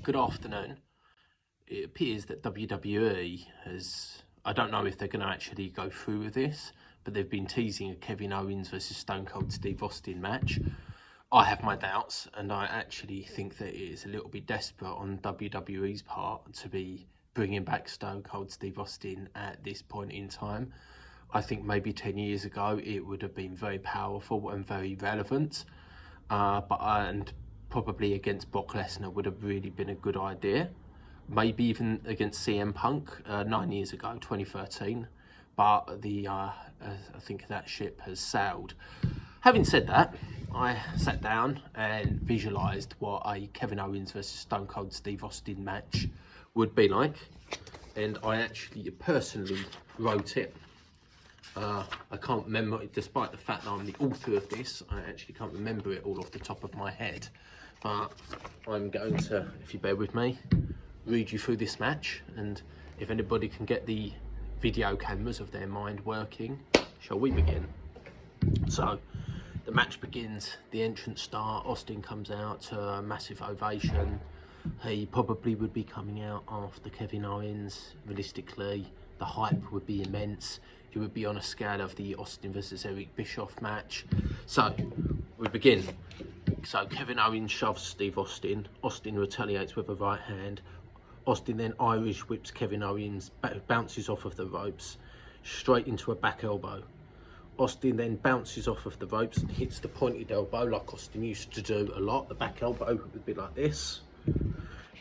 Good afternoon. It appears that WWE has, I don't know if they're going to actually go through with this, but they've been teasing a Kevin Owens versus Stone Cold Steve Austin match. I have my doubts, and I actually think that it is a little bit desperate on WWE's part to be bringing back Stone Cold Steve Austin at this point in time. I think maybe 10 years ago it would have been very powerful and very relevant, and probably against Brock Lesnar would have really been a good idea. Maybe even against CM Punk 9 years ago, 2013. But I think that ship has sailed. Having said that, I sat down and visualised what a Kevin Owens versus Stone Cold Steve Austin match would be like. And I actually personally wrote it. I can't remember it, despite the fact that I'm the author of this, I actually can't remember it all off the top of my head. But I'm going to, if you bear with me, read you through this match, and if anybody can get the video cameras of their mind working, shall we begin? So, the match begins, the entrance start, Austin comes out to a massive ovation. He probably would be coming out after Kevin Owens. Realistically, the hype would be immense. It would be on a scale of the Austin versus Eric Bischoff match. So, we begin. So, Kevin Owens shoves Steve Austin. Austin retaliates with a right hand. Austin then Irish whips Kevin Owens, bounces off of the ropes, straight into a back elbow. Austin then bounces off of the ropes and hits the pointed elbow like Austin used to do a lot. The back elbow would be like this.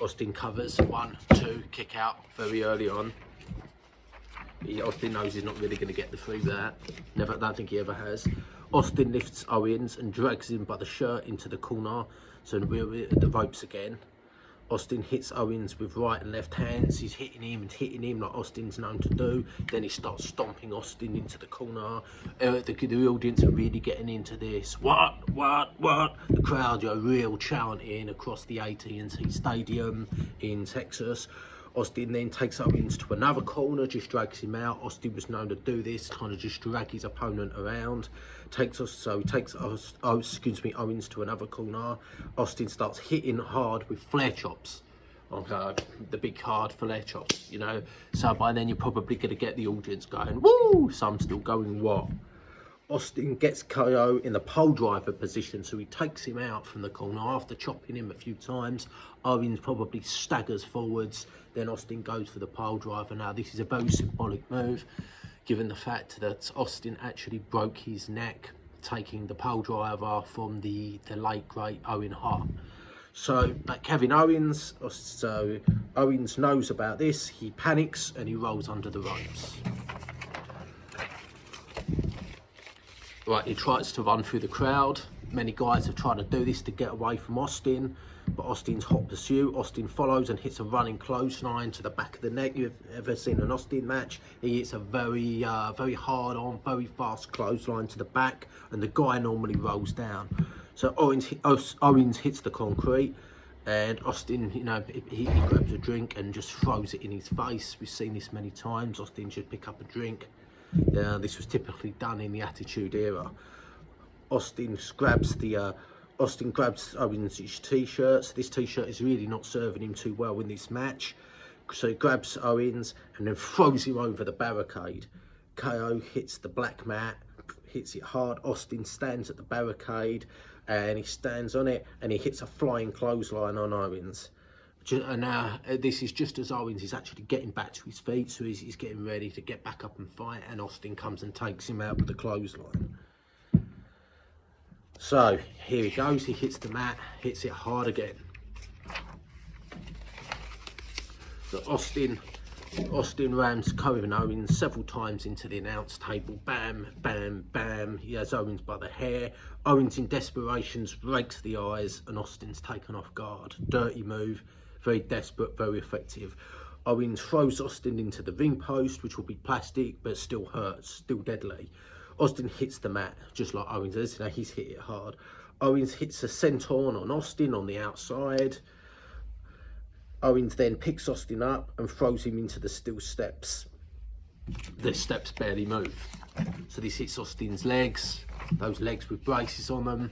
Austin covers, 1, 2, kick out very early on. Austin knows he's not really going to get the through there. I don't think he ever has. Austin lifts Owens and drags him by the shirt into the corner. So we're at the ropes again. Austin hits Owens with right and left hands. He's hitting him like Austin's known to do. Then he starts stomping Austin into the corner. The audience are really getting into this. What? The crowd are real chanting across the AT&T Stadium in Texas. Austin then takes Owens to another corner, just drags him out. Austin was known to do this, kind of just drag his opponent around. He takes Owens to another corner. Austin starts hitting hard with flare chops. Okay, the big hard flare chops, you know. So by then you're probably going to get the audience going, woo! Some still going, what? Austin gets KO in the pole driver position, so he takes him out from the corner after chopping him a few times. Owens probably staggers forwards, then Austin goes for the pole driver. Now this is a very symbolic move, given the fact that Austin actually broke his neck taking the pole driver from the late great Owen Hart. So Kevin Owens, so Owens knows about this, he panics and he rolls under the ropes. Right, he tries to run through the crowd. Many guys have tried to do this to get away from Austin, but Austin's hot pursuit. Austin follows and hits a running clothesline to the back of the neck. You've ever seen an Austin match? He hits a very hard on, very fast clothesline to the back, and the guy normally rolls down. So Owens hits the concrete, and Austin, you know, he grabs a drink and just throws it in his face. We've seen this many times. Austin should pick up a drink. This was typically done in the Attitude Era. Austin grabs Owens' t-shirt. So this t-shirt is really not serving him too well in this match. So he grabs Owens and then throws him over the barricade. KO hits the black mat, hits it hard. Austin stands at the barricade and he stands on it and he hits a flying clothesline on Owens. And now this is just as Owens is actually getting back to his feet, so he's getting ready to get back up and fight, and Austin comes and takes him out with the clothesline. So here he goes, he hits the mat, hits it hard again. So Austin rams Kevin Owens several times into the announce table. Bam, bam, bam. He has Owens by the hair. Owens in desperation breaks the eyes and Austin's taken off guard. Dirty move. Very desperate, very effective. Owens throws Austin into the ring post, which will be plastic, but still hurts, still deadly. Austin hits the mat, just like Owens does. Now he's hit it hard. Owens hits a senton on Austin on the outside. Owens then picks Austin up and throws him into the steel steps. The steps barely move. So this hits Austin's legs, those legs with braces on them.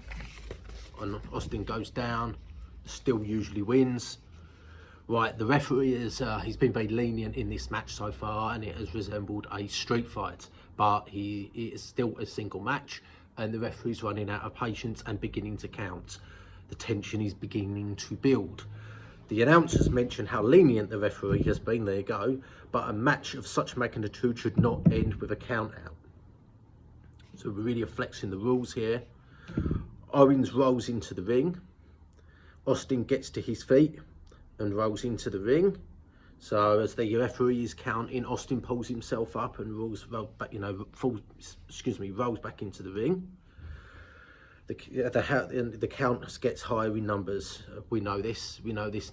And Austin goes down, still usually wins. Right, the referee he's been very lenient in this match so far, and it has resembled a street fight, but it is still a single match, and the referee's running out of patience and beginning to count. The tension is beginning to build. The announcers mentioned how lenient the referee has been, there you go, but a match of such magnitude should not end with a count out. So we're really flexing the rules here. Owens rolls into the ring. Austin gets to his feet and rolls into the ring. So as the referee is counting, Austin pulls himself up and rolls back into the ring. The count gets higher in numbers. We know this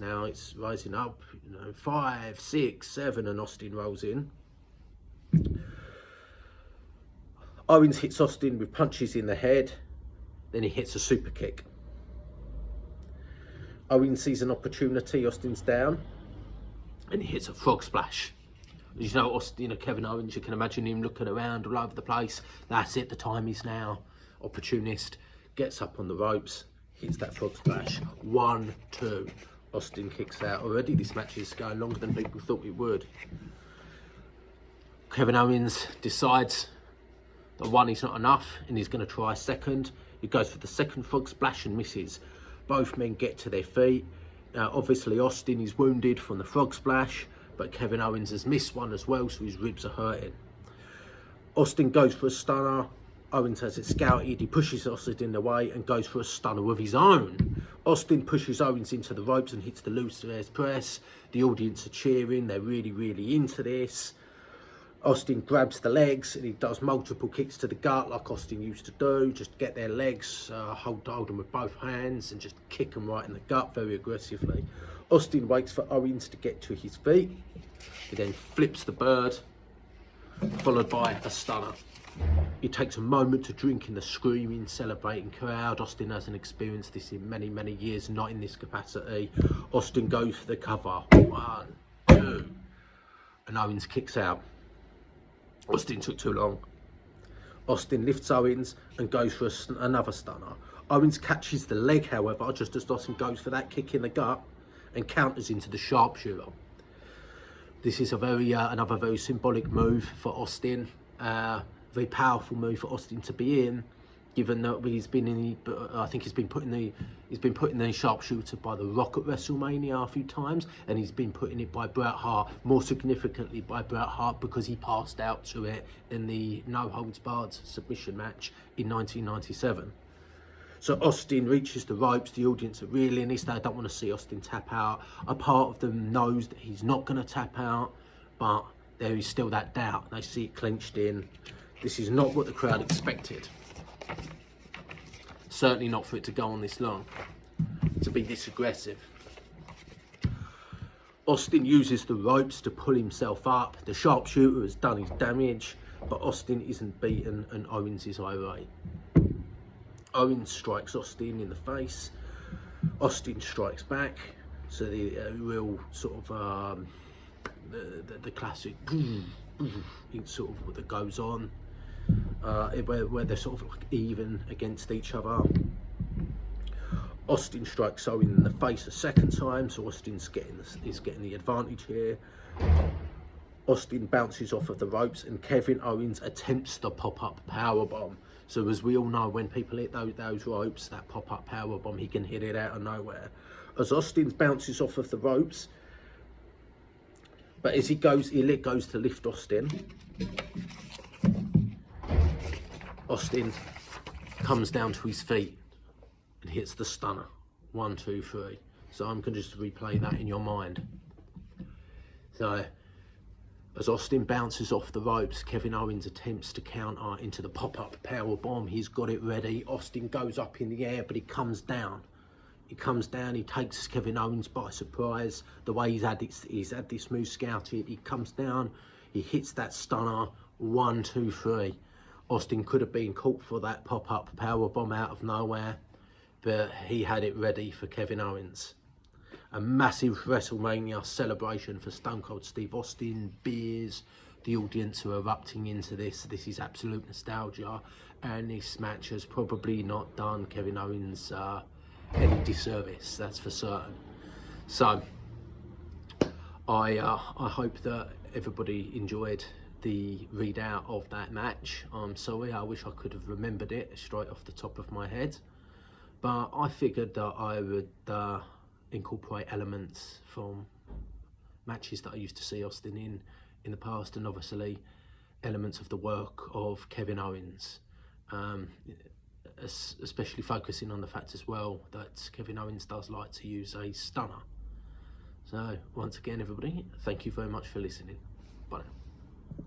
now. It's rising up. 5, 6, 7, and Austin rolls in. Owens hits Austin with punches in the head. Then he hits a super kick. Owens sees an opportunity. Austin's down, and he hits a frog splash. As you know, Austin, Kevin Owens, you can imagine him looking around all over the place. That's it. The time is now. Opportunist gets up on the ropes, hits that frog splash. 1, 2. Austin kicks out. Already, this match is going longer than people thought it would. Kevin Owens decides that 1 is not enough, and he's going to try a second. He goes for the second frog splash and misses. Both men get to their feet. Now, obviously, Austin is wounded from the frog splash, but Kevin Owens has missed one as well, so his ribs are hurting. Austin goes for a stunner. Owens has it scouted. He pushes Austin in the way and goes for a stunner of his own. Austin pushes Owens into the ropes and hits the Lucifer's press. The audience are cheering. They're really, really into this. Austin grabs the legs and he does multiple kicks to the gut like Austin used to do. Just get their legs, hold them with both hands and just kick them right in the gut very aggressively. Austin waits for Owens to get to his feet. He then flips the bird, followed by a stunner. He takes a moment to drink in the screaming, celebrating crowd. Austin hasn't experienced this in many, many years, not in this capacity. Austin goes for the cover. 1, 2. And Owens kicks out. Austin took too long. Austin lifts Owens and goes for another stunner. Owens catches the leg, however, just as Austin goes for that kick in the gut and counters into the sharpshooter. This is another very symbolic move for Austin. Very powerful move for Austin to be in, given that he's been in the sharpshooter by The Rock at WrestleMania a few times, and he's been put in it by Bret Hart, more significantly by Bret Hart because he passed out to it in the No Holds Barred submission match in 1997. So Austin reaches the ropes. The audience are really in this. They don't want to see Austin tap out. A part of them knows that he's not going to tap out, but there is still that doubt. They see it clenched in. This is not what the crowd expected. Certainly not for it to go on this long, to be this aggressive. Austin uses the ropes to pull himself up. The sharpshooter has done his damage, but Austin isn't beaten and Owens is irate. Owens strikes Austin in the face. Austin strikes back. So the real sort of the classic sort of that goes on. Where they're sort of like even against each other. Austin strikes Owens in the face a second time, so Austin's getting the advantage here. Austin bounces off of the ropes and Kevin Owens attempts the pop-up powerbomb. So as we all know, when people hit those ropes, that pop-up powerbomb, he can hit it out of nowhere. As Austin bounces off of the ropes, but as he goes to lift Austin, Austin comes down to his feet and hits the stunner. 1, 2, 3. So I'm going to just replay that in your mind. So as Austin bounces off the ropes, Kevin Owens attempts to counter into the pop-up powerbomb. He's got it ready. Austin goes up in the air, but he comes down. He takes Kevin Owens by surprise. The way he's had this move scouted, he comes down, he hits that stunner. 1, 2, 3. Austin could have been caught for that pop-up powerbomb out of nowhere, but he had it ready for Kevin Owens. A massive WrestleMania celebration for Stone Cold Steve Austin, beers, the audience are erupting into this. This is absolute nostalgia, and this match has probably not done Kevin Owens any disservice, that's for certain. So, I hope that everybody enjoyed the readout of that match. I'm sorry, I wish I could have remembered it straight off the top of my head, but I figured that I would incorporate elements from matches that I used to see Austin in the past, and obviously elements of the work of Kevin Owens, especially focusing on the fact as well that Kevin Owens does like to use a stunner. So once again, everybody, thank you very much for listening. Bye now.